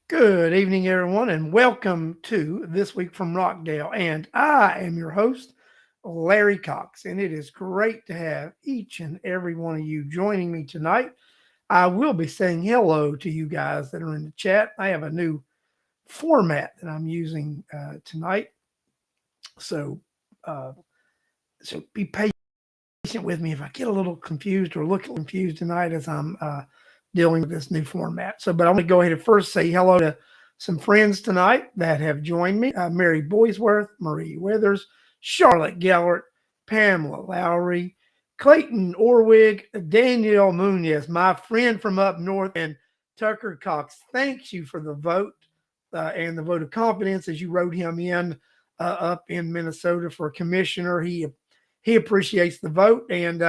Good evening, everyone, and welcome to This Week from Rockdale. And I am your host, Larry Cox, and it is great to have each and every one of you joining me tonight. I will be saying hello to you guys that are in the chat. I have a new format that I'm using tonight, so uh, so be patient with me if I get a little confused or look confused tonight as I'm dealing with this new format. But I want to go ahead and first say hello to some friends tonight that have joined me: Mary Boysworth, Marie Withers, Charlotte Gellert, Pamela Lowry, Clayton Orwig, Danielle Munoz, my friend from up north, and Tucker Cox. Thanks you for the vote and the vote of confidence as you wrote him in up in Minnesota for commissioner. He appreciates the vote, and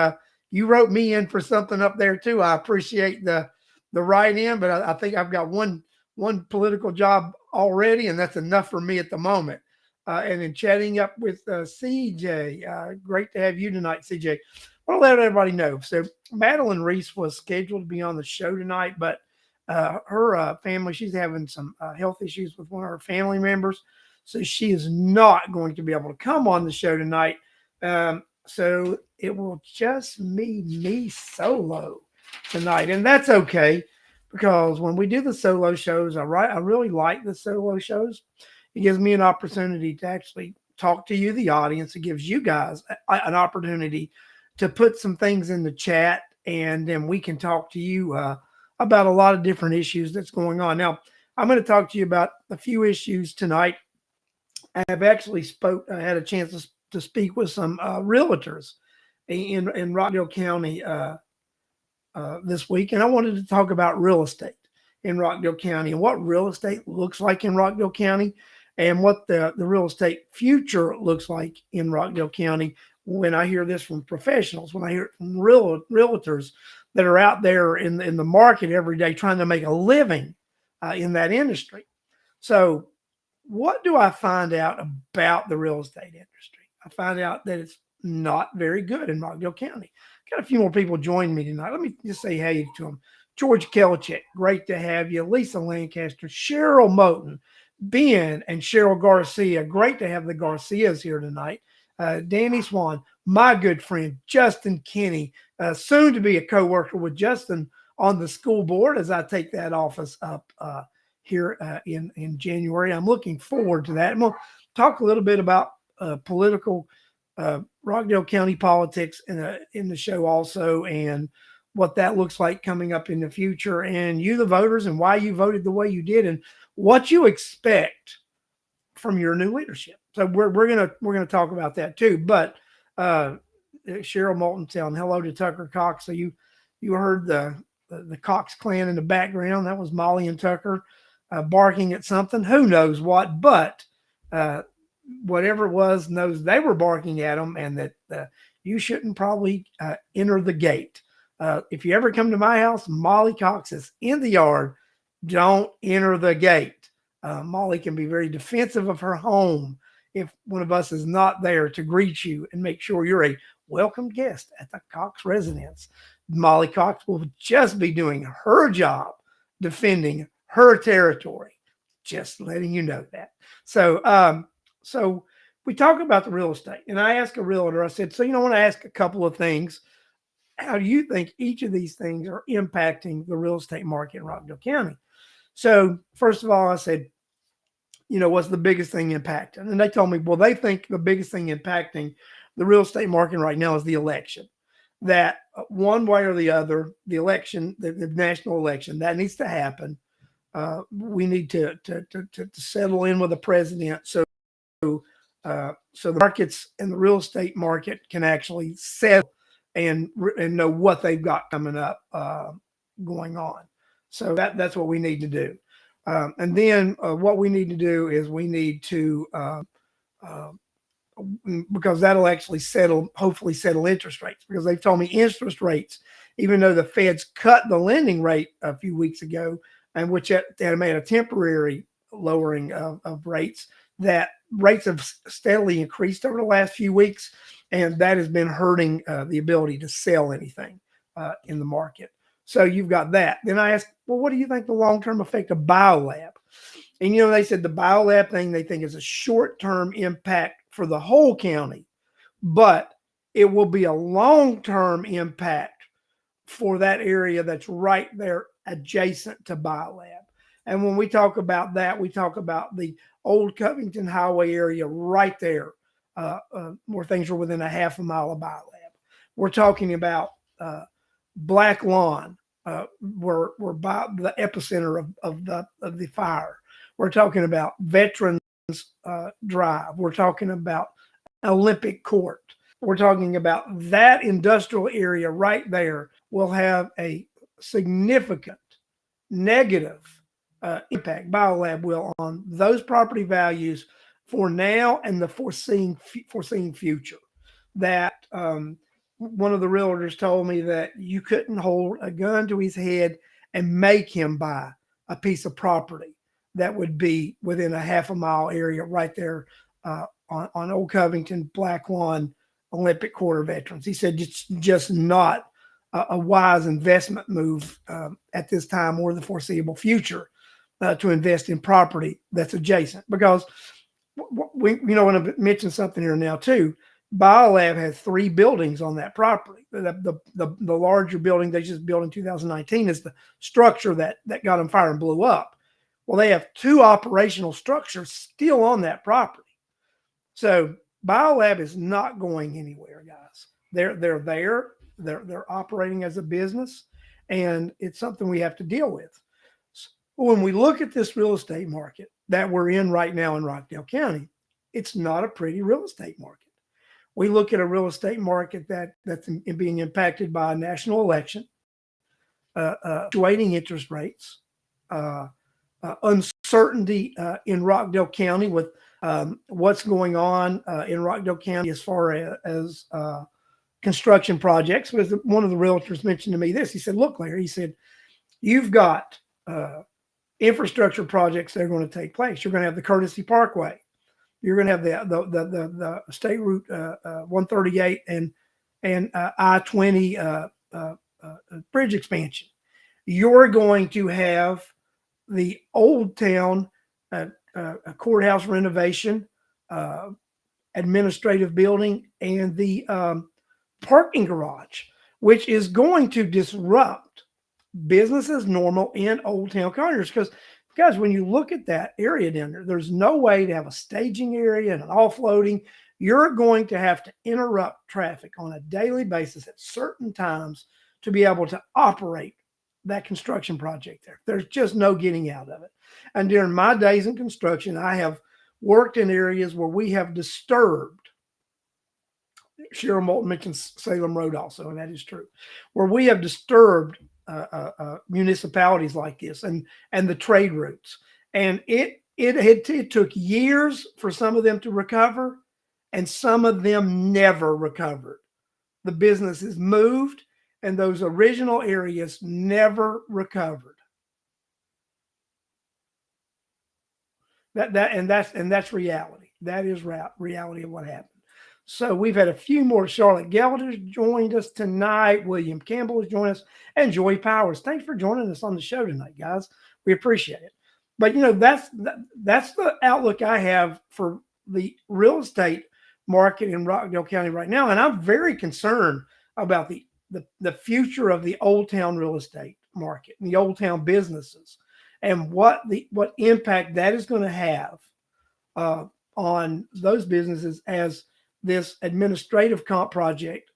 you wrote me in for something up there too. I appreciate the write in, but I think I've got one political job already, and that's enough for me at the moment. And then chatting up with CJ. Great to have you tonight, CJ. I want to let everybody know. So Madelyne Reece was scheduled to be on the show tonight, but her family, she's having some health issues with one of her family members. So she is not going to be able to come on the show tonight. So it will just be me solo tonight. And that's okay because when we do the solo shows, I really like the solo shows. It gives me an opportunity to actually talk to you, the audience. It gives you guys an opportunity to put some things in the chat, and then we can talk to you about a lot of different issues that's going on. Now, I'm going to talk to you about a few issues tonight. I've actually had a chance to speak with some realtors in Rockdale County this week, and I wanted to talk about real estate in Rockdale County and what real estate looks like in Rockdale County and what the real estate future looks like in Rockdale County. When I hear this from professionals, when I hear it from realtors that are out there in the market every day trying to make a living in that industry. So what do I find out about the real estate industry? I find out that it's not very good in Rockdale County. Got a few more people joining me tonight. Let me just say hey to them. George Kelichek, great to have you. Lisa Lancaster, Cheryl Moten, Ben and Cheryl Garcia, great to have the Garcias here tonight. Danny Swan, my good friend, Justin Kinney, soon to be a co-worker with Justin on the school board as I take that office up here in January. I'm looking forward to that. And we'll talk a little bit about political Rockdale County politics in the show also, and what that looks like coming up in the future, and you, the voters, and why you voted the way you did, and what you expect from your new leadership. So we're gonna talk about that too. But Cheryl Moulton telling hello to Tucker Cox. So you heard the Cox clan in the background. That was Molly and Tucker barking at something. Who knows what? But whatever it was, knows they were barking at them, and that you shouldn't probably enter the gate. If you ever come to my house, Molly Cox is in the yard. Don't enter the gate. Molly can be very defensive of her home if one of us is not there to greet you and make sure you're a welcome guest at the Cox residence. Molly Cox will just be doing her job defending her territory. Just letting you know that. So we talk about the real estate, and I asked a realtor, I said, so, I want to ask a couple of things. How do you think each of these things are impacting the real estate market in Rockdale County? So first of all, I said, what's the biggest thing impacting? And they told me, well, they think the biggest thing impacting the real estate market right now is the election. That one way or the other, the election, the national election, that needs to happen. We need to settle in with the president so the markets and the real estate market can actually settle and know what they've got coming up going on. So that's what we need to do. And then what we need to do is we need to because that'll actually hopefully settle interest rates, because they've told me interest rates, even though the Feds cut the lending rate a few weeks ago, and which had made a temporary lowering of rates, that rates have steadily increased over the last few weeks, and that has been hurting the ability to sell anything in the market. So you've got that. Then I asked, well, what do you think the long-term effect of biolab? And they said the biolab thing they think is a short-term impact for the whole county, but it will be a long-term impact for that area that's right there adjacent to biolab. And when we talk about that, we talk about the old Covington Highway area right there, where things are within a half a mile of biolab. We're talking about Black Lawn, where by the epicenter of the fire. We're talking about Veterans Drive. We're talking about Olympic Court. We're talking about that industrial area right there will have a significant negative impact, biolab will, on those property values for now and the foreseen future. That one of the realtors told me that you couldn't hold a gun to his head and make him buy a piece of property that would be within a half a mile area right there on Old Covington, Black Lawn, Olympic Quarter Veterans. He said it's just not a wise investment move at this time or the foreseeable future to invest in property that's adjacent. Because we want to mention something here now too. Biolab has 3 buildings on that property. The larger building they just built in 2019 is the structure that got on fire and blew up. Well, they have 2 operational structures still on that property. So Biolab is not going anywhere, guys. They're there. They're operating as a business, and it's something we have to deal with. So when we look at this real estate market that we're in right now in Rockdale County, it's not a pretty real estate market. We look at a real estate market that's being impacted by a national election, fluctuating interest rates, uncertainty in Rockdale County with what's going on in Rockdale County as far as construction projects. Because one of the realtors mentioned to me this. He said, "Look, Larry," he said, "you've got infrastructure projects that are going to take place. You're going to have the Courtesy Parkway. You're going to have the State Route 138 and I-20 bridge expansion. You're going to have the Old Town courthouse renovation, administrative building, and the parking garage, which is going to disrupt business as normal in Old Town Conyers. Because, guys, when you look at that area down there, there's no way to have a staging area and an offloading. You're going to have to interrupt traffic on a daily basis at certain times to be able to operate that construction project there. There's just no getting out of it. And during my days in construction, I have worked in areas where we have disturbed. Cheryl Moulton mentioned Salem Road also, and that is true, where we have disturbed municipalities like this and the trade routes. And it took years for some of them to recover, and some of them never recovered. The businesses moved, and those original areas never recovered. That's reality. That is reality of what happened. So we've had a few more. Charlotte Gelders joined us tonight. William Campbell has joined us, and Joy Powers. Thanks for joining us on the show tonight, guys. We appreciate it. But that's the outlook I have for the real estate market in Rockdale County right now, and I'm very concerned about the future of the Old Town real estate market and the Old Town businesses, and what impact that is going to have on those businesses as this administrative comp project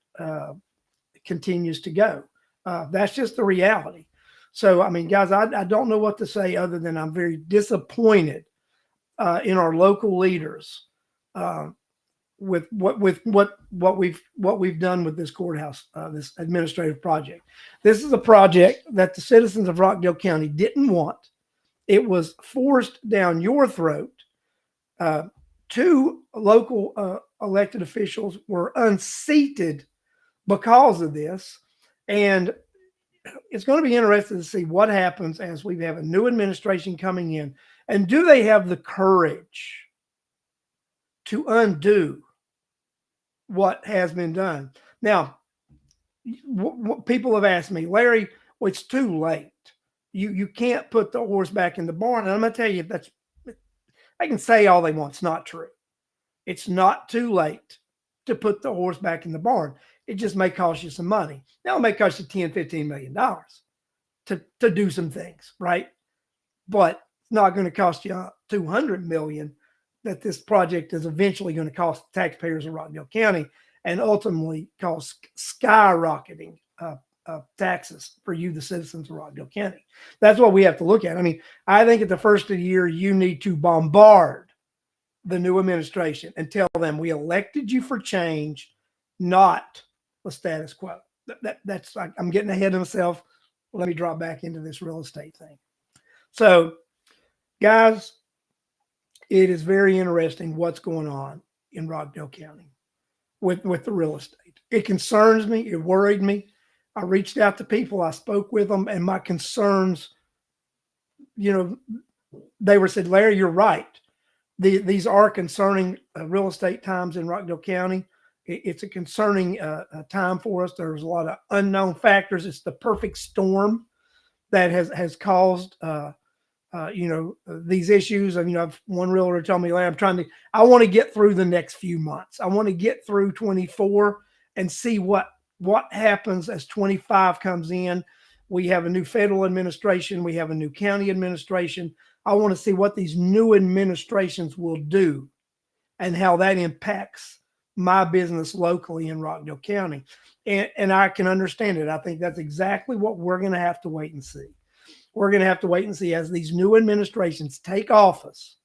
continues to go. That's just the reality. So, I mean, guys, I don't know what to say other than I'm very disappointed in our local leaders with what we've done with this courthouse, this administrative project. This is a project that the citizens of Rockdale County didn't want. It was forced down your throat. 2 local elected officials were unseated because of this. And it's going to be interesting to see what happens as we have a new administration coming in. And do they have the courage to undo what has been done? Now, what people have asked me, Larry, well, it's too late. You can't put the horse back in the barn. And I'm going to tell you, that's They can say all they want. It's not true. It's not too late to put the horse back in the barn. It just may cost you some money. Now it may cost you $10, $15 million to do some things, right? But it's not going to cost you $200 million that this project is eventually going to cost taxpayers of Rockdale County and ultimately cost skyrocketing taxes for you, the citizens of Rockdale County. That's what we have to look at. I mean, I think at the first of the year, you need to bombard the new administration and tell them we elected you for change, not the status quo. That's I'm getting ahead of myself. Let me drop back into this real estate thing. So, guys, it is very interesting what's going on in Rockdale County with the real estate. It concerns me. It worried me. I reached out to people. I spoke with them, and my concerns, they were said, Larry, you're right. These are concerning real estate times in Rockdale County. It's a concerning time for us. There's a lot of unknown factors. It's the perfect storm that has caused these issues. And I've one realtor told me, Larry, I want to get through the next few months. I want to get through 24 and see what happens as 25 comes in. We have a new federal administration. We have a new county administration. I want to see what these new administrations will do and how that impacts my business locally in Rockdale County. And I can understand it. I think that's exactly what we're going to have to wait and see. We're going to have to wait and see as these new administrations take office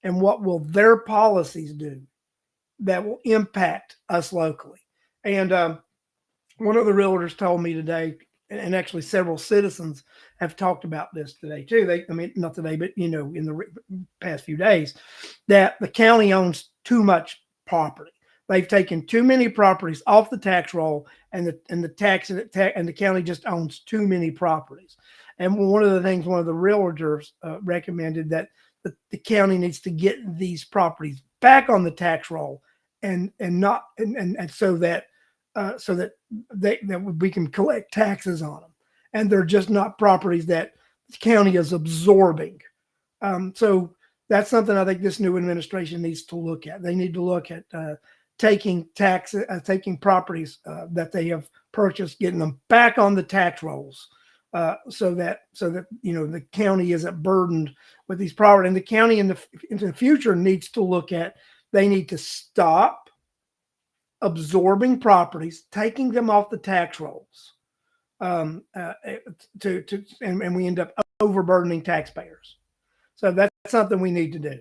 and what will their policies do that will impact us locally. And one of the realtors told me today, and actually several citizens have talked about this today too. Not today, but in the past few days, that the county owns too much property. They've taken too many properties off the tax roll, and the county just owns too many properties. And one of the things one of the realtors recommended that the county needs to get these properties back on the tax roll, and so that we can collect taxes on them, and they're just not properties that the county is absorbing. So that's something I think this new administration needs to look at. They need to look at taking properties that they have purchased, getting them back on the tax rolls, so that the county isn't burdened with these properties. And the county in the future needs to look at. They need to stop absorbing properties, taking them off the tax rolls, and we end up overburdening taxpayers. So that's something we need to do.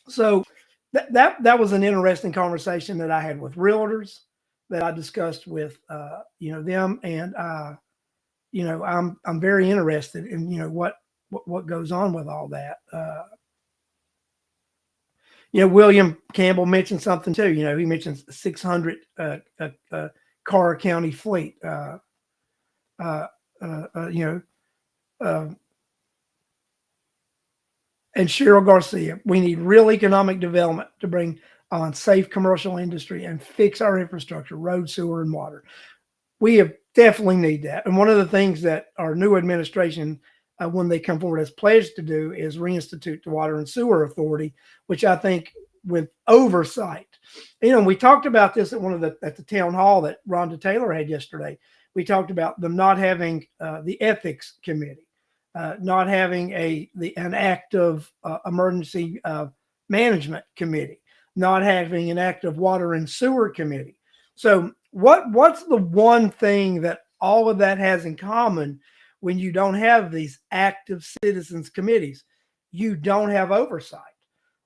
So that was an interesting conversation that I had with realtors, that I discussed with them, and I'm very interested in what goes on with all that. William Campbell mentioned something too. He mentioned 600 car county fleet. And Cheryl Garcia, we need real economic development to bring on safe commercial industry and fix our infrastructure, road, sewer, and water. We definitely need that. And one of the things that our new administration, when they come forward, has pledged to do is reinstitute the Water and Sewer Authority, which I think with oversight. We talked about this at the town hall that Rhonda Taylor had yesterday. We talked about them not having the ethics committee, not having an active emergency management committee, not having an active water and sewer committee. So what's the one thing that all of that has in common when you don't have these active citizens committees? You don't have oversight.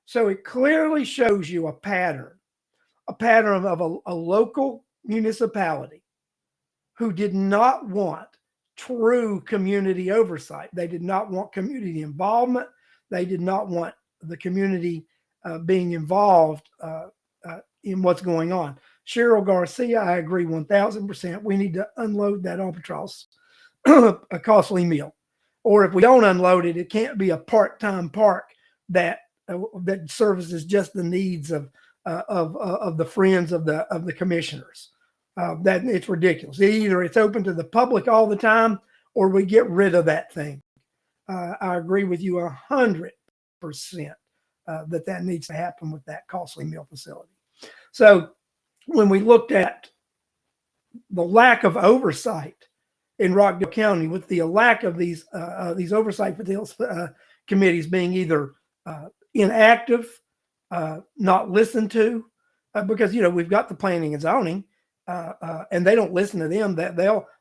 So it clearly shows you a pattern of a local municipality who did not want true community oversight. They did not want community involvement. They did not want the community being involved in what's going on. Cheryl Garcia, I agree 1,000%. We need to unload that albatross, a costly meal. Or if we don't unload it, it can't be a part-time park that services just the needs of the friends of the commissioners. That it's ridiculous. Either it's open to the public all the time, or we get rid of that thing. I agree with you 100%. that needs to happen with that costly mill facility. So when we looked at the lack of oversight in Rockdale County, with the lack of these oversight committees being either inactive, not listened to, because we've got the planning and zoning, and they don't listen to them.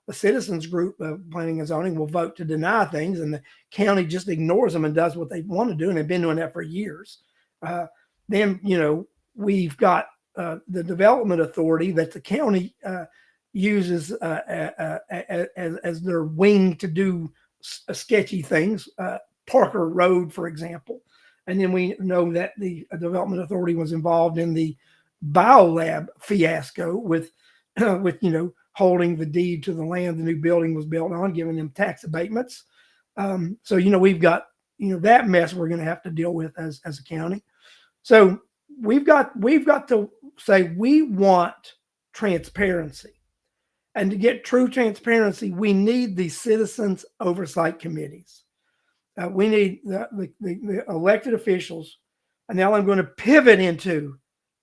The citizens group of planning and zoning will vote to deny things, and the county just ignores them and does what they want to do, and they've been doing that for years. Then we've got the development authority that the county uses as their wing to do sketchy things. Parker Road, for example. And then we know that the development authority was involved in the biolab fiasco with holding the deed to the land the new building was built on, giving them tax abatements. So we've got that mess we're going to have to deal with as a county. So we've got to say we want transparency, and to get true transparency, we need the citizens oversight committees. We need the elected officials. And now I'm going to pivot into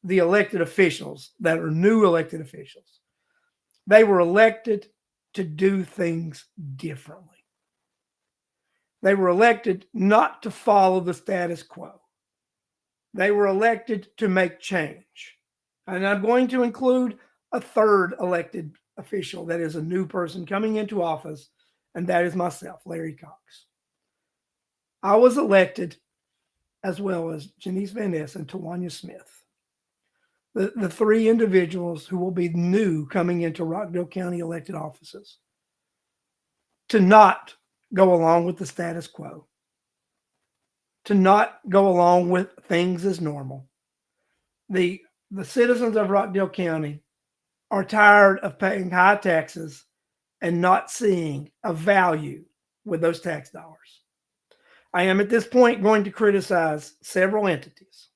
the elected officials that are new elected officials. They were elected to do things differently. They were elected not to follow the status quo. They were elected to make change. And I'm going to include a third elected official that is a new person coming into office, and that is myself, Larry Cox. I was elected, as well as Janice Van Ness and Tawanya Smith, the three individuals who will be new coming into Rockdale County elected offices, to not go along with the status quo, to not go along with things as normal. The citizens of Rockdale County are tired of paying high taxes and not seeing a value with those tax dollars. I am at this point going to criticize several entities.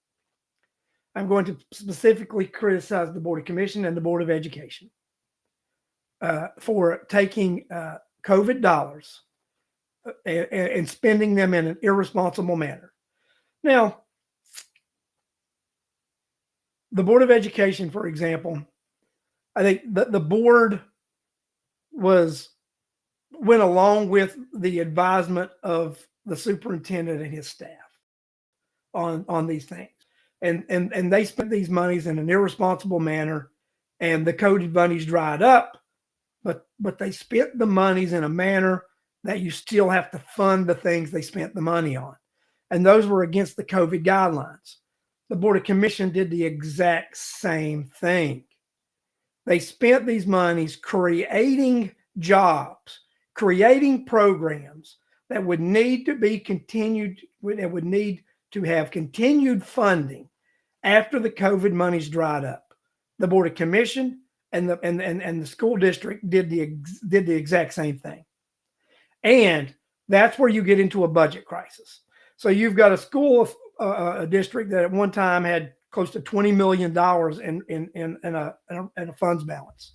I'm going to specifically criticize the Board of Commission and the Board of Education for taking COVID dollars and spending them in an irresponsible manner. Now, the Board of Education, for example, I think the board went along with the advisement of the superintendent and his staff on these things. And they spent these monies in an irresponsible manner, and the COVID monies dried up, but they spent the monies in a manner that you still have to fund the things they spent the money on. And those were against the COVID guidelines. The Board of Commission did the exact same thing. They spent these monies creating jobs, creating programs that would need to be continued, that would need to have continued funding after the COVID monies dried up. The Board of Commission and the school district did the exact same thing. And that's where you get into a budget crisis. So you've got a school district that at one time had close to $20 million in a funds balance,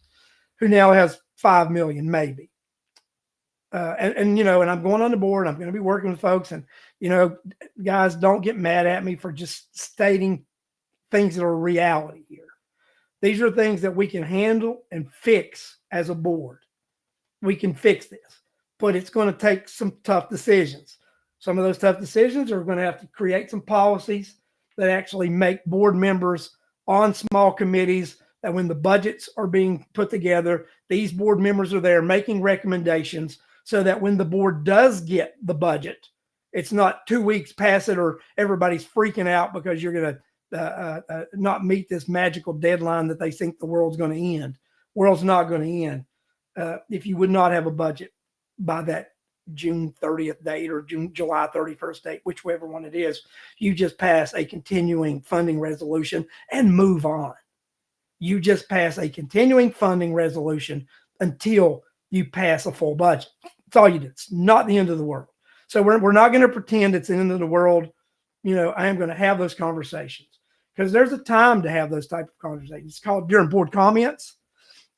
who now has $5 million maybe. And I'm going on the board. I'm going to be working with folks, and guys, don't get mad at me for just stating things that are reality here. These are things that we can handle and fix as a board. We can fix this, but it's going to take some tough decisions. Some of those tough decisions are going to have to create some policies that actually make board members on small committees, that when the budgets are being put together, these board members are there making recommendations, so that when the board does get the budget, it's not 2 weeks past it or everybody's freaking out because you're going to not meet this magical deadline that they think the world's going to end. World's not going to end if you would not have a budget by that June 30th date or July 31st date, whichever one it is. You just pass a continuing funding resolution and move on. You just pass a continuing funding resolution until you pass a full budget. That's all you do. It's not the end of the world. So we're not going to pretend it's the end of the world. I am going to have those conversations, because there's a time to have those type of conversations. It's called during board comments.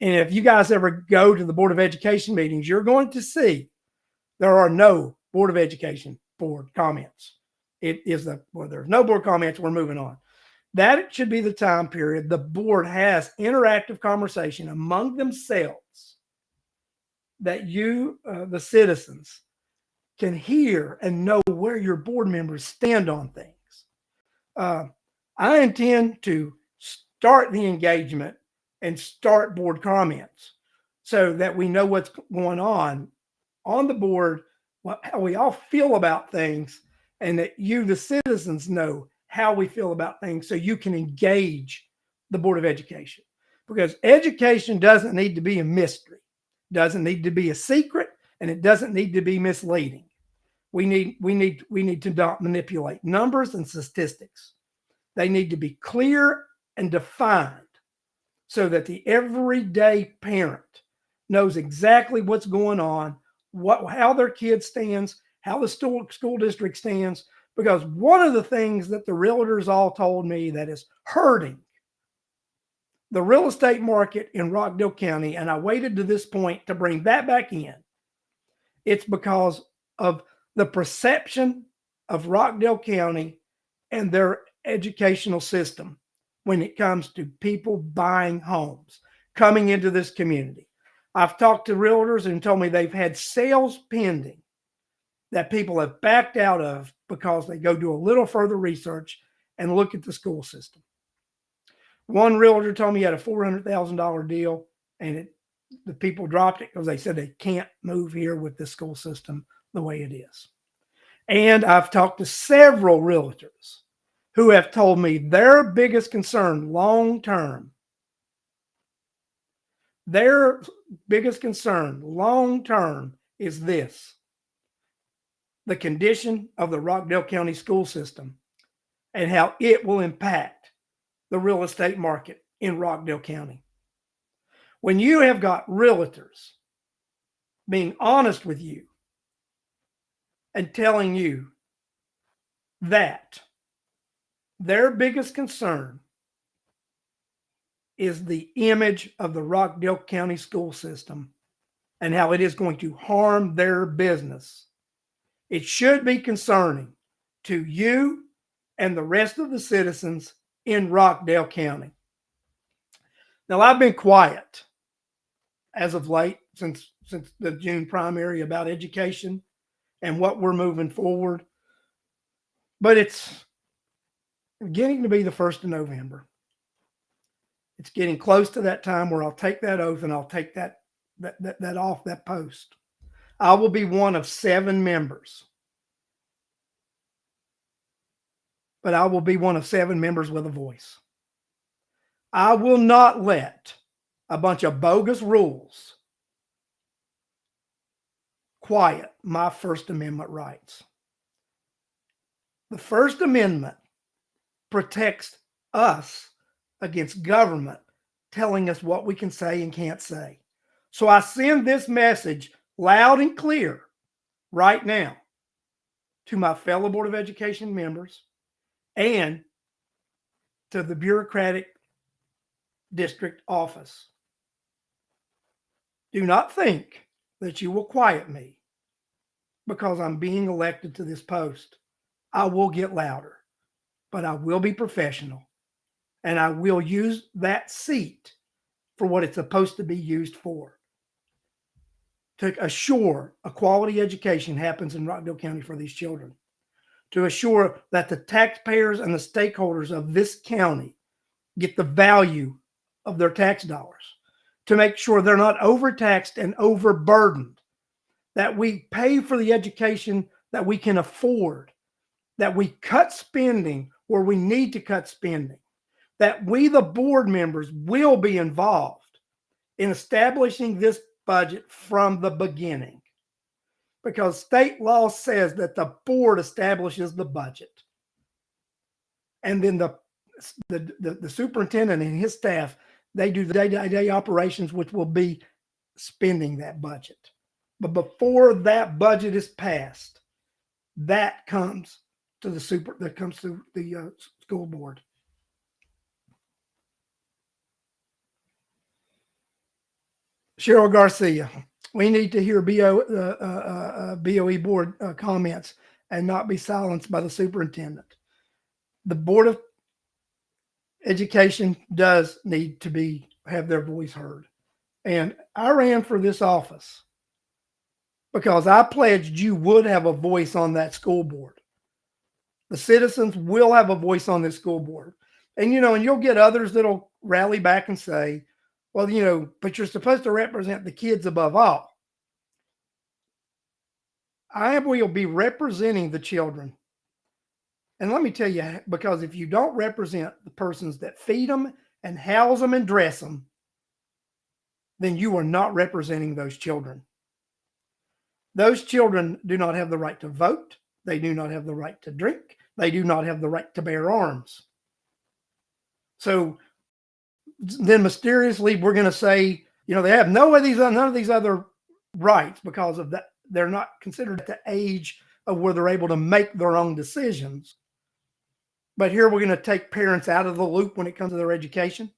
And if you guys ever go to the Board of Education meetings, you're going to see there are no Board of Education board comments it is well, there's no board comments, we're moving on. That should be the time period the board has interactive conversation among themselves that you, the citizens, can hear and know where your board members stand on things. I intend to start the engagement and start board comments so that we know what's going on the board, how we all feel about things, and that you, the citizens, know how we feel about things so you can engage the Board of Education. Because education doesn't need to be a mystery, doesn't need to be a secret, and it doesn't need to be misleading. We need to not manipulate numbers and statistics. They need to be clear and defined so that the everyday parent knows exactly what's going on, how their kid stands, how the school district stands. Because one of the things that the realtors all told me that is hurting the real estate market in Rockdale County, and I waited to this point to bring that back in, it's because of the perception of Rockdale County and their educational system when it comes to people buying homes, coming into this community. I've talked to realtors and told me they've had sales pending that people have backed out of because they go do a little further research and look at the school system. One realtor told me he had a $400,000 deal, and the people dropped it because they said they can't move here with the school system the way it is. And I've talked to several realtors who have told me their biggest concern long-term is this: the condition of the Rockdale County school system and how it will impact the real estate market in Rockdale County. When you have got realtors being honest with you and telling you that their biggest concern is the image of the Rockdale County school system and how it is going to harm their business, it should be concerning to you and the rest of the citizens in Rockdale County. Now, I've been quiet as of late since the June primary about education and what we're moving forward, but it's getting to be the 1st of November. It's getting close to that time where I'll take that oath and I'll take that off that post. I will be one of 7 members, but I will be one of 7 members with a voice. I will not let a bunch of bogus rules quiet my First Amendment rights. The First Amendment protects us against government telling us what we can say and can't say. So I send this message loud and clear right now to my fellow Board of Education members and to the bureaucratic district office. Do not think that you will quiet me because I'm being elected to this post. I will get louder, but I will be professional, and I will use that seat for what it's supposed to be used for, to assure a quality education happens in Rockdale County for these children, to assure that the taxpayers and the stakeholders of this county get the value of their tax dollars, to make sure they're not overtaxed and overburdened, that we pay for the education that we can afford, that we cut spending where we need to cut spending, that we, the board members, will be involved in establishing this budget from the beginning. Because state law says that the board establishes the budget. And then the superintendent and his staff, they do the day-to-day operations, which will be spending that budget. But before that budget is passed, that comes to the school board. Cheryl Garcia, we need to hear BOE board comments and not be silenced by the superintendent. The Board of Education does need to have their voice heard. And I ran for this office because I pledged you would have a voice on that school board. The citizens will have a voice on this school board. And, and you'll get others that'll rally back and say, well, but you're supposed to represent the kids above all. I will be representing the children. And let me tell you, because if you don't represent the persons that feed them and house them and dress them, then you are not representing those children. Those children do not have the right to vote. They do not have the right to drink. They do not have the right to bear arms. So then mysteriously, we're going to say, they have none of these other rights because of that. They're not considered at the age of where they're able to make their own decisions. But here we're going to take parents out of the loop when it comes to their education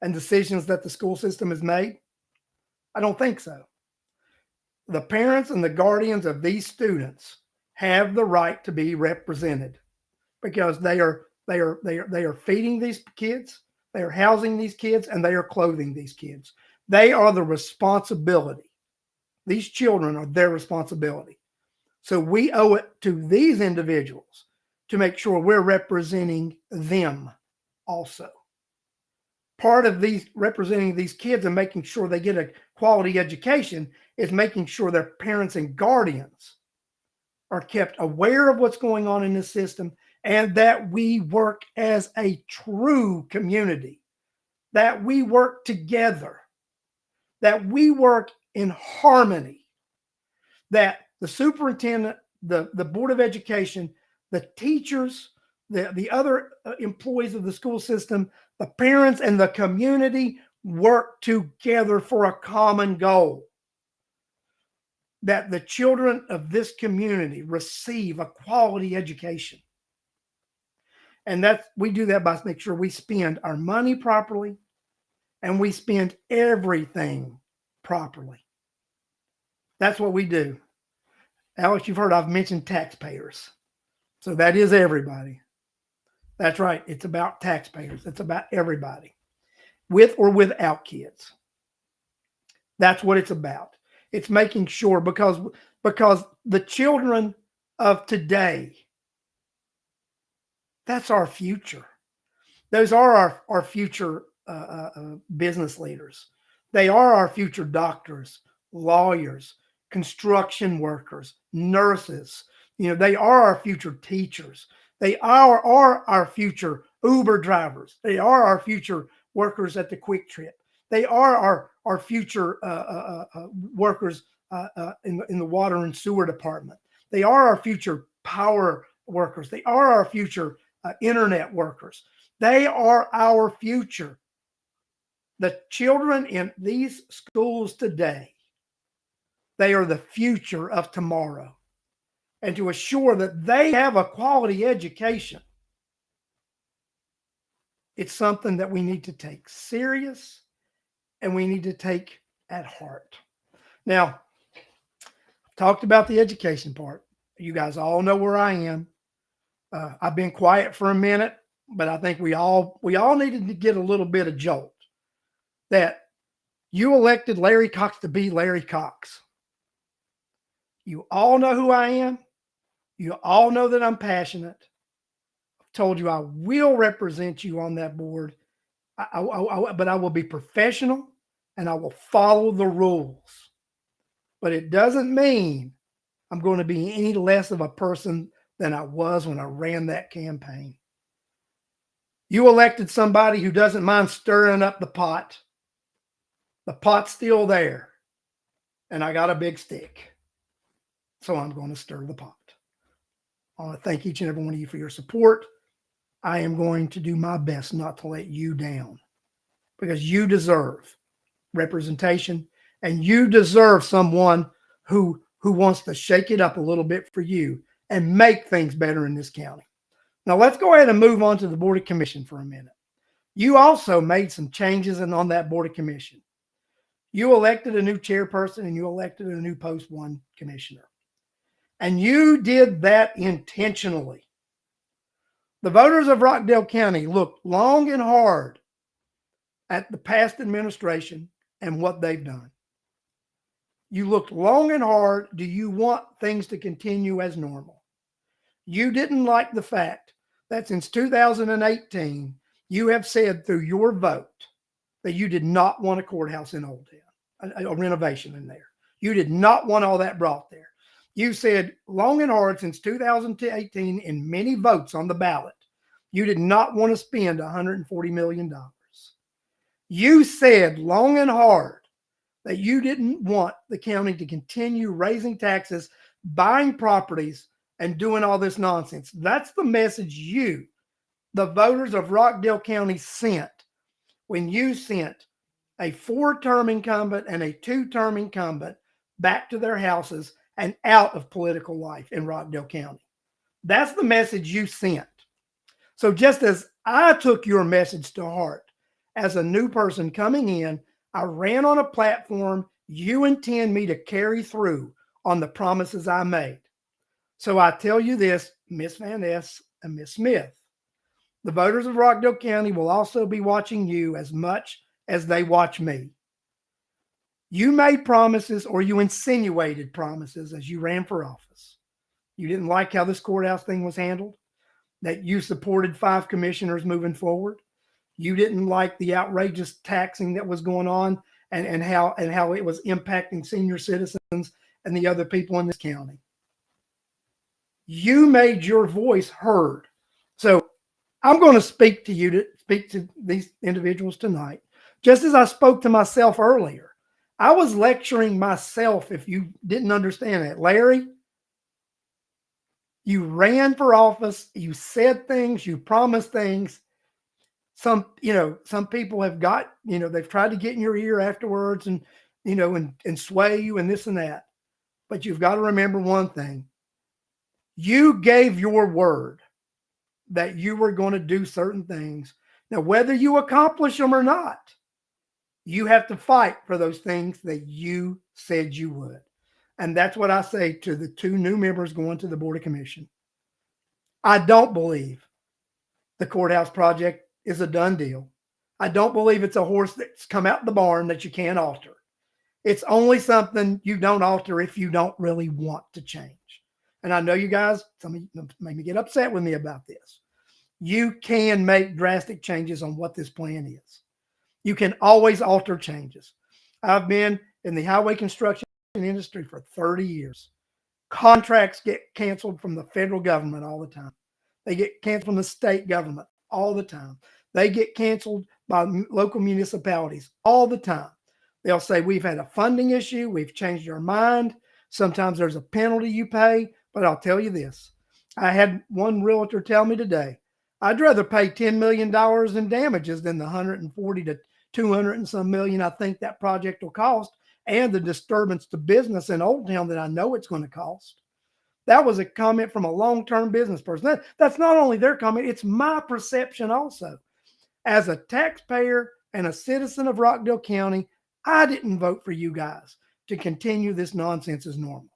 and decisions that the school system has made. I don't think so. The parents and the guardians of these students have the right to be represented because they are feeding these kids, they are housing these kids, and they are clothing these kids. They are the responsibility. These children are their responsibility. So we owe it to these individuals to make sure we're representing them also. Part of representing these kids and making sure they get a quality education is making sure their parents and guardians are kept aware of what's going on in the system and that we work as a true community, that we work together, that we work in harmony, that the superintendent, the Board of Education, the teachers, the other employees of the school system, the parents, and the community work together for a common goal. That the children of this community receive a quality education. And we do that by making sure we spend our money properly and we spend everything properly. That's what we do. Alex, you've heard I've mentioned taxpayers. So that is everybody. That's right. It's about taxpayers. It's about everybody, with or without kids. That's what it's about. It's making sure because the children of today, that's our future. Those are our future business leaders. They are our future doctors, lawyers, construction workers, nurses. They are our future teachers. They are our future Uber drivers. They are our future workers at the Quick Trip. They are our future workers in the water and sewer department. They are our future power workers. They are our future internet workers. They are our future. The children in these schools today, they are the future of tomorrow. And to assure that they have a quality education, it's something that we need to take serious and we need to take at heart. Now, I've talked about the education part. You guys all know where I am. I've been quiet for a minute, but I think we all needed to get a little bit of jolt. That you elected Larry Cox to be Larry Cox. You all know who I am. You all know that I'm passionate. I've told you I will represent you on that board, but I will be professional and I will follow the rules. But it doesn't mean I'm going to be any less of a person than I was when I ran that campaign. You elected somebody who doesn't mind stirring up the pot. The pot's still there, and I got a big stick. So I'm going to stir the pot. I want to thank each and every one of you for your support. I am going to do my best not to let you down because you deserve representation and you deserve someone who wants to shake it up a little bit for you and make things better in this county. Now let's go ahead and move on to the Board of Commission for a minute. You also made some changes on that Board of Commission. You elected a new chairperson and you elected a new post one commissioner. And you did that intentionally. The voters of Rockdale County looked long and hard at the past administration and what they've done. You looked long and hard. Do you want things to continue as normal? You didn't like the fact that since 2018, you have said through your vote that you did not want a courthouse in Old Town, a renovation in there. You did not want all that brought there. You said long and hard since 2018 in many votes on the ballot, you did not want to spend $140 million. You said long and hard that you didn't want the county to continue raising taxes, buying properties, and doing all this nonsense. That's the message you, the voters of Rockdale County, sent when you sent a 4-term incumbent and a 2-term incumbent back to their houses and out of political life in Rockdale County. That's the message you sent. So just as I took your message to heart as a new person coming in, I ran on a platform you intend me to carry through on the promises I made. So I tell you this, Miss Van Ness and Miss Smith, the voters of Rockdale County will also be watching you as much as they watch me. You made promises, or you insinuated promises as you ran for office. You didn't like how this courthouse thing was handled, that you supported 5 commissioners moving forward. You didn't like the outrageous taxing that was going on and how it was impacting senior citizens and the other people in this county. You made your voice heard. So I'm going to speak to these individuals tonight, just as I spoke to myself earlier. I was lecturing myself if you didn't understand that. Larry, you ran for office, you said things, you promised things. Some people have got, they've tried to get in your ear afterwards and sway you and this and that. But you've got to remember one thing. You gave your word that you were going to do certain things. Now, whether you accomplish them or not, you have to fight for those things that you said you would. And that's what I say to the 2 new members going to the Board of Commission. I don't believe the courthouse project is a done deal. I don't believe it's a horse that's come out the barn that you can't alter. It's only something you don't alter if you don't really want to change. And I know you guys, some of you maybe get upset with me about this. You can make drastic changes on what this plan is. You can always alter changes. I've been in the highway construction industry for 30 years. Contracts get canceled from the federal government all the time. They get canceled from the state government all the time. They get canceled by local municipalities all the time. They'll say, we've had a funding issue. We've changed our mind. Sometimes there's a penalty you pay. But I'll tell you this. I had one realtor tell me today, I'd rather pay $10 million in damages than the 140 to 200 and some million I think that project will cost, and the disturbance to business in Old Town that I know it's going to cost. That was a comment from a long-term business person. That's not only their comment, it's my perception also. As a taxpayer and a citizen of Rockdale County, I didn't vote for you guys to continue this nonsense as normal.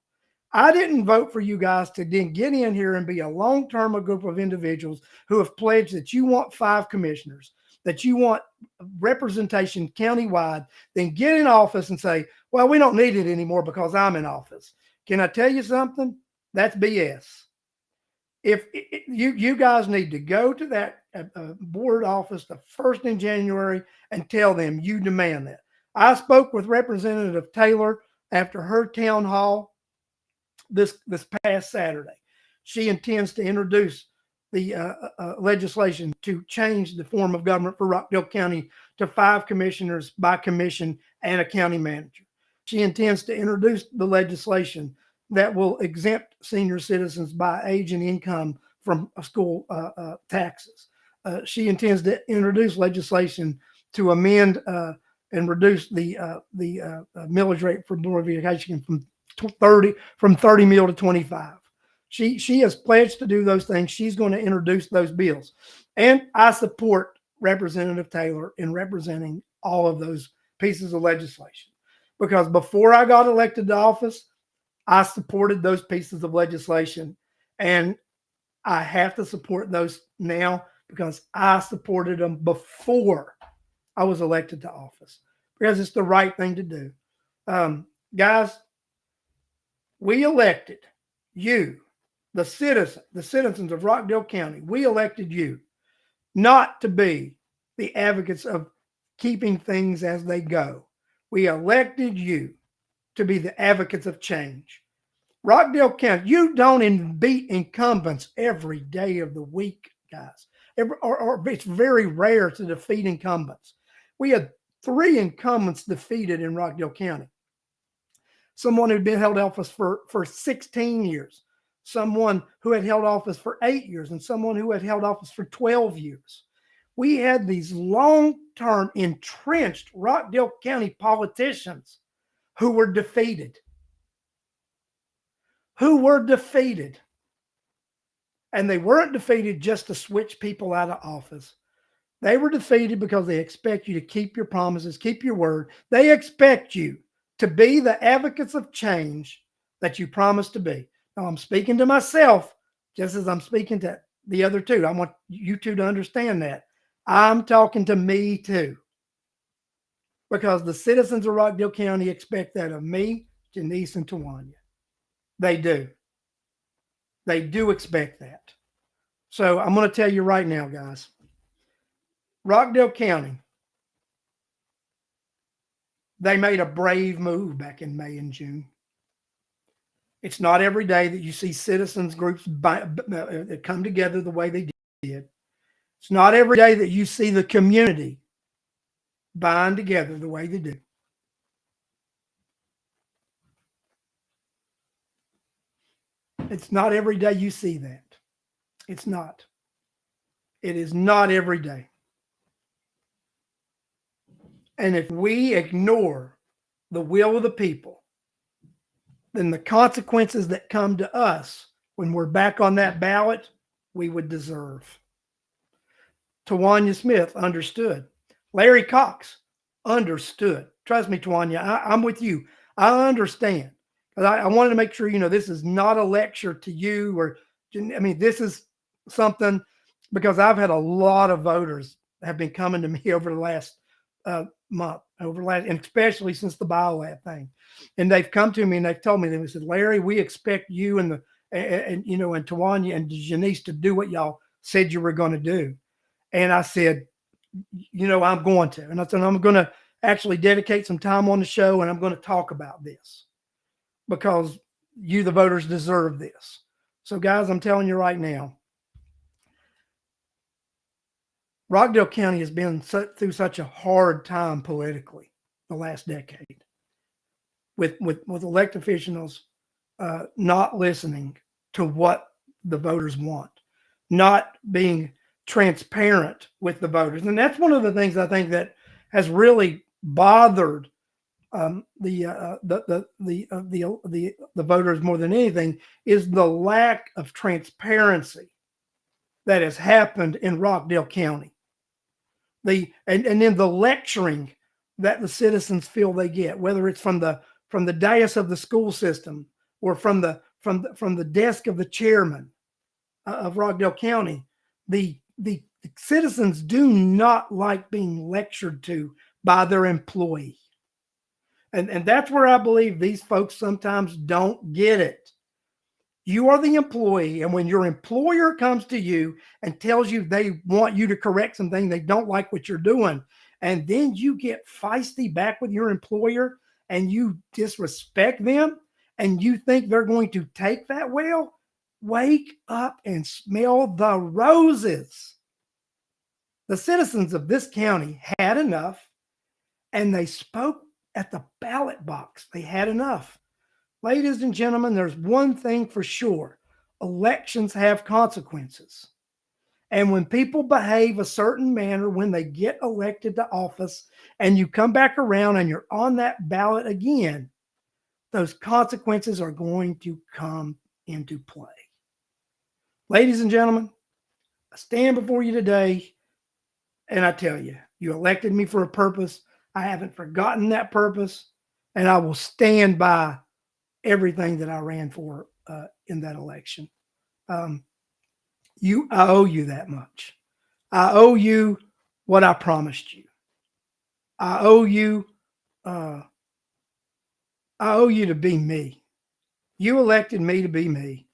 I didn't vote for you guys to then get in here and be a long-term group of individuals who have pledged that you want 5 commissioners, that you want representation countywide, then get in office and say, well, we don't need it anymore because I'm in office. Can I tell you something? That's BS. If you guys need to go to that board office the 1st in January and tell them you demand that. I spoke with Representative Taylor after her town hall this past Saturday. She intends to introduce the legislation to change the form of government for Rockdale County to 5 commissioners by commission and a county manager. She intends to introduce the legislation that will exempt senior citizens by age and income from school taxes. She intends to introduce legislation to amend and reduce the millage rate for Board of Education from 30 mil to 25. She has pledged to do those things. She's going to introduce those bills. And I support Representative Taylor in representing all of those pieces of legislation. Because before I got elected to office, I supported those pieces of legislation, and I have to support those now because I supported them before I was elected to office because it's the right thing to do. Guys, we elected you, the citizens of Rockdale County. We elected you not to be the advocates of keeping things as they go. We elected you to be the advocates of change. Rockdale County, you don't beat incumbents every day of the week, guys. Or it's very rare to defeat incumbents. We had 3 incumbents defeated in Rockdale County. Someone who'd been held office for 16 years, someone who had held office for 8 years, and someone who had held office for 12 years. We had these long-term entrenched Rockdale County politicians who were defeated. And they weren't defeated just to switch people out of office. They were defeated because they expect you to keep your promises, keep your word. They expect you to be the advocates of change that you promised to be. Now, I'm speaking to myself just as I'm speaking to the other two. I want you two to understand that. I'm talking to me too. Because the citizens of Rockdale County expect that of me, Janice, and Tawanya. They do. They do expect that. So I'm going to tell you right now, guys. Rockdale County, they made a brave move back in May and June. It's not every day that you see citizens groups come together the way they did. It's not every day that you see the community bind together the way they do. It's not every day you see that. It's not. It is not every day. And if we ignore the will of the people, then the consequences that come to us when we're back on that ballot, we would deserve. Tawanya Smith understood. Larry Cox understood. Trust me, Tawanya, I'm with you. I understand. But I wanted to make sure, this is not a lecture to you this is something because I've had a lot of voters have been coming to me over the last month, and especially since the biolab thing. And they've come to me and they've told me, they said, Larry, we expect you and Tawanya and Janice to do what y'all said you were going to do. And I said, I'm going to. And I said, I'm going to actually dedicate some time on the show and I'm going to talk about this because you, the voters, deserve this. So, guys, I'm telling you right now, Rockdale County has been through such a hard time politically the last decade with elected officials not listening to what the voters want, not being transparent with the voters. And that's one of the things I think that has really bothered the voters more than anything is the lack of transparency that has happened in Rockdale County. And then the lecturing that the citizens feel they get, whether it's from the dais of the school system or from the desk of the chairman of Rockdale County, the citizens do not like being lectured to by their employee. And that's where I believe these folks sometimes don't get it. You are the employee, and when your employer comes to you and tells you they want you to correct something, they don't like what you're doing, and then you get feisty back with your employer and you disrespect them and you think they're going to take that well, wake up and smell the roses. The citizens of this county had enough, and they spoke at the ballot box. They had enough. Ladies and gentlemen, there's one thing for sure. Elections have consequences. And when people behave a certain manner, when they get elected to office and you come back around and you're on that ballot again, those consequences are going to come into play. Ladies and gentlemen, I stand before you today and I tell you, you elected me for a purpose. I haven't forgotten that purpose, and I will stand by everything that I ran for in that election. Um, I owe you that much. I owe you what I promised you. I owe you. Uh, I owe you to be me. You elected me to be me,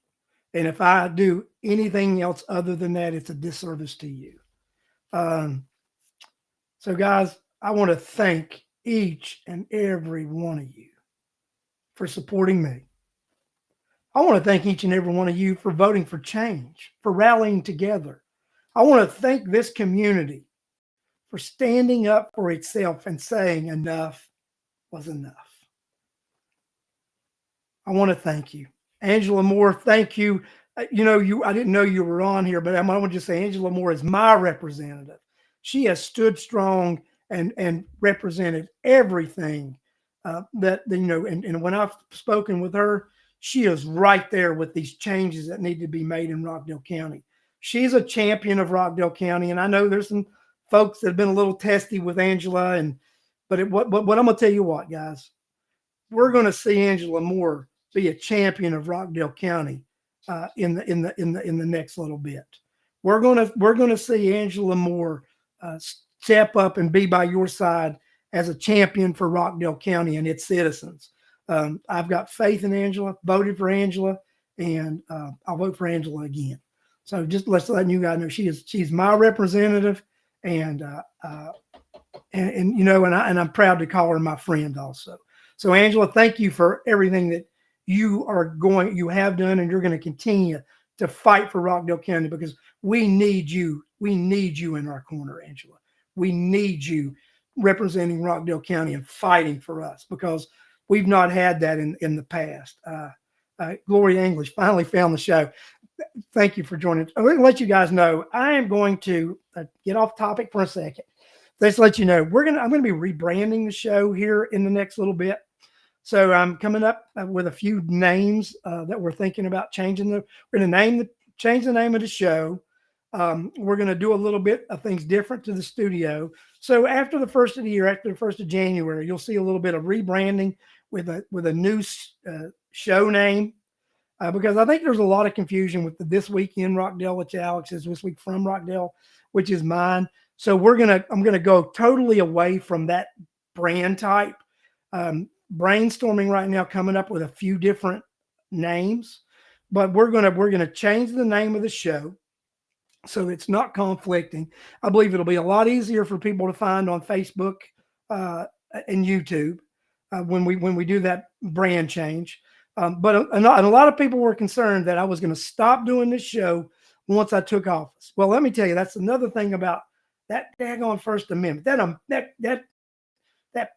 and if I do anything else other than that, it's a disservice to you. Um, so, guys, I want to thank each and every one of you for supporting me. I want to thank each and every one of you for voting for change, for rallying together. I want to thank this community for standing up for itself and saying enough was enough. I want to thank you. Angela Moore, thank you. I didn't know you were on here, but I want to just say Angela Moore is my representative. She has stood strong and represented everything and when I've spoken with her, she is right there with these changes that need to be made in Rockdale County. She's a champion of Rockdale County, and I know there's some folks that have been a little testy with Angela, but I'm gonna tell you what, guys, we're going to see Angela Moore be a champion of Rockdale County in the next little bit. We're gonna see Angela Moore step up and be by your side as a champion for Rockdale County and its citizens. I've got faith in Angela. Voted for Angela, and I'll vote for Angela again. So just letting you guys know she's my representative, and I'm proud to call her my friend also. So Angela, thank you for everything that you have done, and you're going to continue to fight for Rockdale County, because we need you. We need you in our corner, Angela. We need you representing Rockdale County and fighting for us, because we've not had that in the past. Gloria English finally found the show. Thank you for joining. I'm going to let you guys know I am going to get off topic for a second. Let's let you know I'm going to be rebranding the show here in the next little bit. So I'm coming up with a few names that we're thinking about changing. We're going to change the name of the show. We're going to do a little bit of things different to the studio. So after the first of the year, after the 1st of January, you'll see a little bit of rebranding with a new show name. Because I think there's a lot of confusion with the This Week in Rockdale, which Alex is, This Week from Rockdale, which is mine. So I'm gonna go totally away from that brand type. Brainstorming right now, coming up with a few different names, but we're gonna change the name of the show so it's not conflicting. I believe it'll be a lot easier for people to find on Facebook and YouTube when we do that brand change. But a lot of people were concerned that I was going to stop doing this show once I took office. Well, let me tell you, that's another thing about that daggone First Amendment. That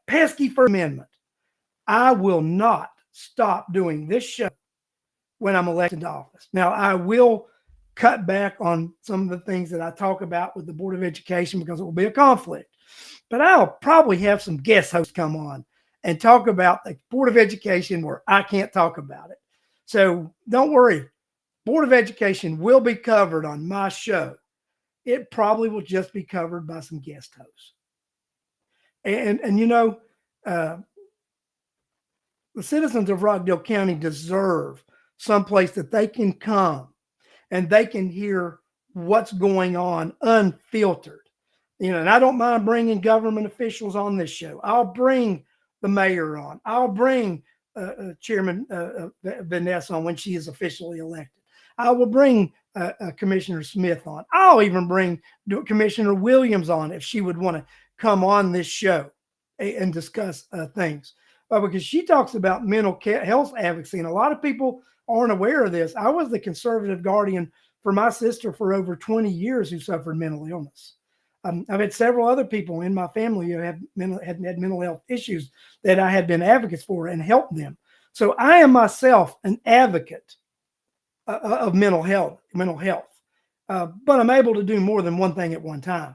pesky First Amendment. I will not stop doing this show when I'm elected to office. Now, I will cut back on some of the things that I talk about with the Board of Education, because it will be a conflict. But I'll probably have some guest hosts come on and talk about the Board of Education where I can't talk about it. So don't worry. Board of Education will be covered on my show. It probably will just be covered by some guest hosts. And the citizens of Rockdale County deserve someplace that they can come and they can hear what's going on unfiltered. And I don't mind bringing government officials on this show. I'll bring the mayor on. I'll bring Chairman Vanessa on when she is officially elected. I will bring Commissioner Smith on. I'll even bring Commissioner Williams on if she would want to come on this show and discuss things. Because she talks about mental health advocacy, and a lot of people aren't aware of this. I was the conservative guardian for my sister for over 20 years who suffered mental illness. I've had several other people in my family who had mental health issues that I had been advocates for and helped them. So I am myself an advocate of mental health, but I'm able to do more than one thing at one time.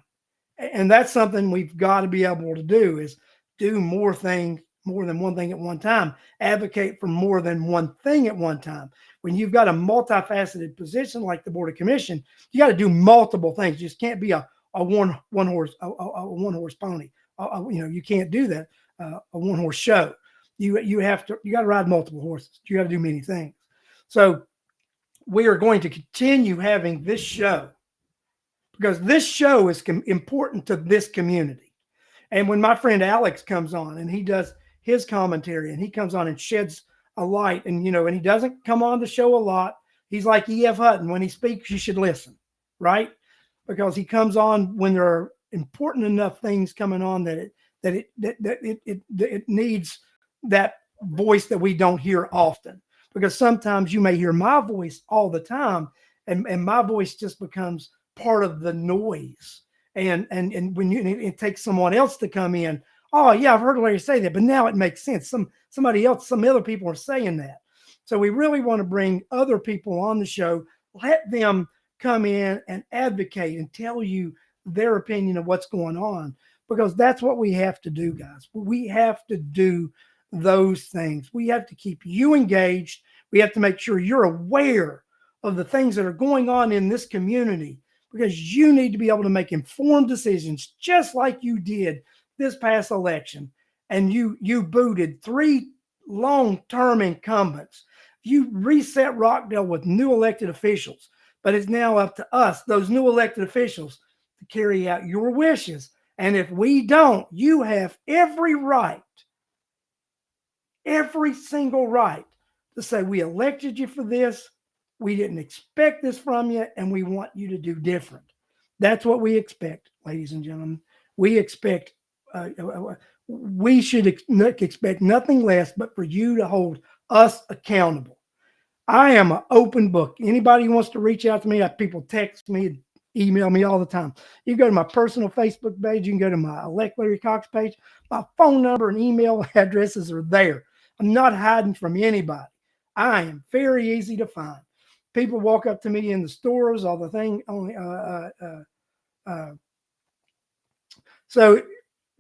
And that's something we've got to be able to do, is do more than one thing at one time, advocate for more than one thing at one time. When you've got a multifaceted position like the Board of Commission, you got to do multiple things. You just can't be a one horse pony. You can't do that. A one horse show. You got to ride multiple horses. You got to do many things. So we are going to continue having this show because this show is important to this community. And when my friend Alex comes on and he does his commentary and he comes on and sheds a light, and and he doesn't come on the show a lot. He's like E.F. Hutton. When he speaks, you should listen, right? Because he comes on when there are important enough things coming on that it needs that voice that we don't hear often. Because sometimes you may hear my voice all the time, and my voice just becomes part of the noise. And when it takes someone else to come in, oh yeah, I've heard Larry say that, but now it makes sense. Somebody else, some other people are saying that. So we really want to bring other people on the show, let them come in and advocate and tell you their opinion of what's going on, because that's what we have to do, guys. We have to do those things. We have to keep you engaged. We have to make sure you're aware of the things that are going on in this community, because you need to be able to make informed decisions, just like you did this past election. And you booted 3 long-term incumbents. You reset Rockdale with new elected officials, but it's now up to us, those new elected officials, to carry out your wishes. And if we don't, you have every right, every single right to say, we elected you for this, we didn't expect this from you, and we want you to do different. That's what we expect, ladies and gentlemen. We expect, we should expect nothing less but for you to hold us accountable. I am an open book. Anybody who wants to reach out to me, people text me, email me all the time. You can go to my personal Facebook page. You can go to my Elect Larry Cox page. My phone number and email addresses are there. I'm not hiding from anybody. I am very easy to find. People walk up to me in the stores, all the thing. So,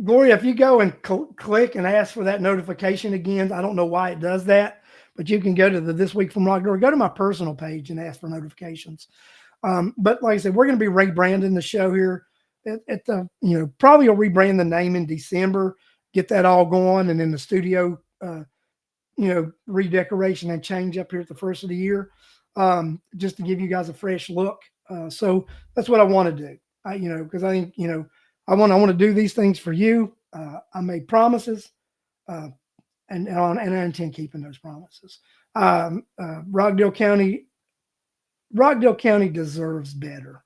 Gloria, if you go and click and ask for that notification again, I don't know why it does that, but you can go to the This Week from Rockdale, or go to my personal page and ask for notifications. But like I said, we're going to be rebranding the show here at the, probably will rebrand the name in December, get that all going, and then the studio, redecoration and change up here at the first of the year, just to give you guys a fresh look. So that's what I want to do. Because I think, I want to do these things for you. I made promises, and I intend keeping those promises. Rockdale County deserves better.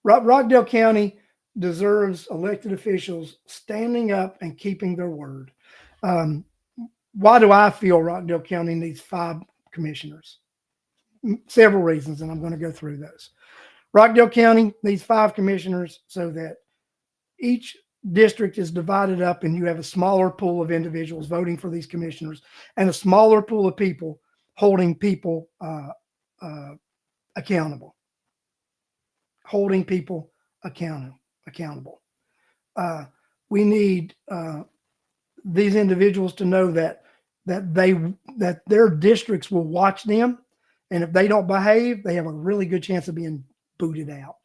Rockdale County deserves elected officials standing up and keeping their word. Why do I feel Rockdale County needs 5 commissioners? Several reasons, and I'm going to go through those. Rockdale County needs 5 commissioners so that each district is divided up and you have a smaller pool of individuals voting for these commissioners and a smaller pool of people holding people accountable. Holding people accountable. We need these individuals to know that their districts will watch them, and if they don't behave, they have a really good chance of being booted out.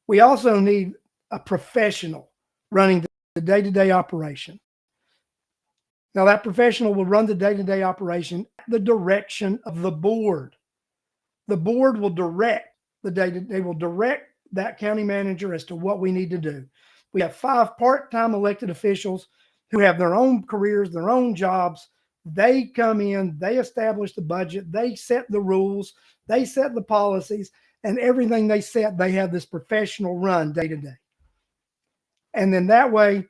We also need a professional running the day-to-day operation. Now, that professional will run the day-to-day operation at the direction of the board. The board will direct they will direct that county manager as to what we need to do. We have 5 part-time elected officials who have their own careers, their own jobs. They come in, they establish the budget, they set the rules, they set the policies, and everything they set, they have this professional run day to day. And then that way,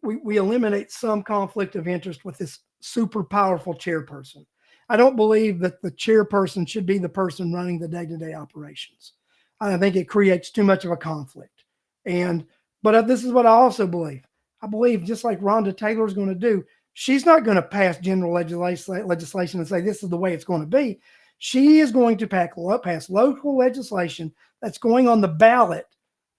we eliminate some conflict of interest with this super powerful chairperson. I don't believe that the chairperson should be the person running the day-to-day operations. I think it creates too much of a conflict. But this is what I also believe. I believe, just like Rhonda Taylor is going to do, she's not going to pass general legislation and say this is the way it's going to be. She is going to pass local legislation that's going on the ballot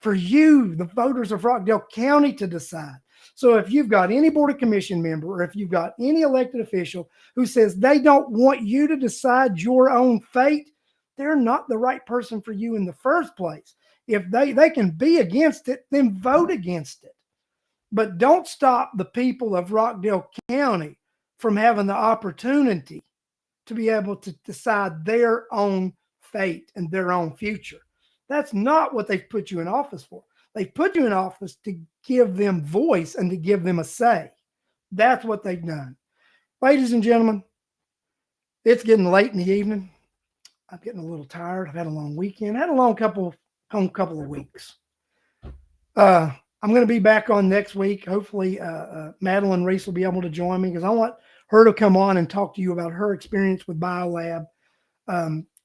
for you, the voters of Rockdale County, to decide. So if you've got any board of commission member, or if you've got any elected official who says they don't want you to decide your own fate, they're not the right person for you in the first place. If they can be against it, then vote against it. But don't stop the people of Rockdale County from having the opportunity to be able to decide their own fate and their own future. That's not what they've put you in office for. They've put you in office to give them voice and to give them a say. That's what they've done. Ladies and gentlemen, it's getting late in the evening. I'm getting a little tired. I've had a long weekend. I had a long couple of weeks. I'm going to be back on next week. Hopefully, Madelyne Reece will be able to join me because I want her to come on and talk to you about her experience with BioLab,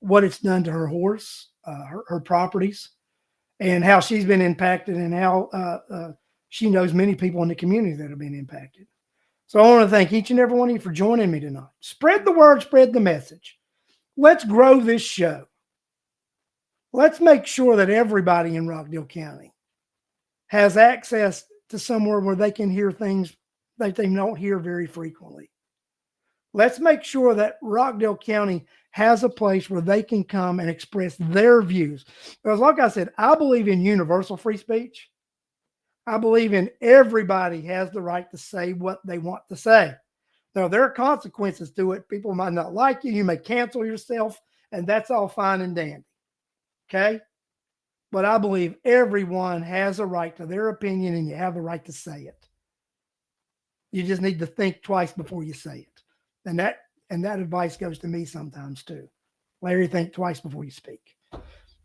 what it's done to her horse, her properties, and how she's been impacted and how she knows many people in the community that have been impacted. So I want to thank each and every one of you for joining me tonight. Spread the word, spread the message. Let's grow this show. Let's make sure that everybody in Rockdale County has access to somewhere where they can hear things that they don't hear very frequently. Let's make sure that Rockdale County has a place where they can come and express their views. Because like I said, I believe in universal free speech. I believe in everybody has the right to say what they want to say. Now, there are consequences to it. People might not like you. You may cancel yourself, and that's all fine and dandy. Okay? But I believe everyone has a right to their opinion, and you have the right to say it. You just need to think twice before you say it. And that advice goes to me sometimes too. Larry, think twice before you speak.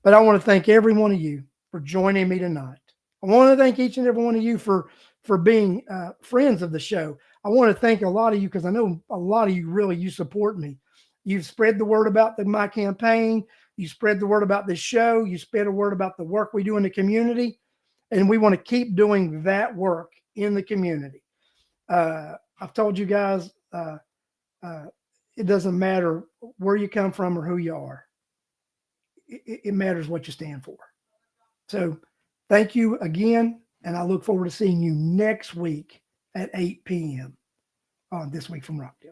But I want to thank every one of you for joining me tonight. I want to thank each and every one of you for being friends of the show. I want to thank a lot of you because I know a lot of you you support me. You've spread the word about my campaign. You spread the word about this show. You spread a word about the work we do in the community. And we want to keep doing that work in the community. I've told you guys, it doesn't matter where you come from or who you are. It matters what you stand for. So thank you again. And I look forward to seeing you next week at 8 p.m. on This Week from Rockdale.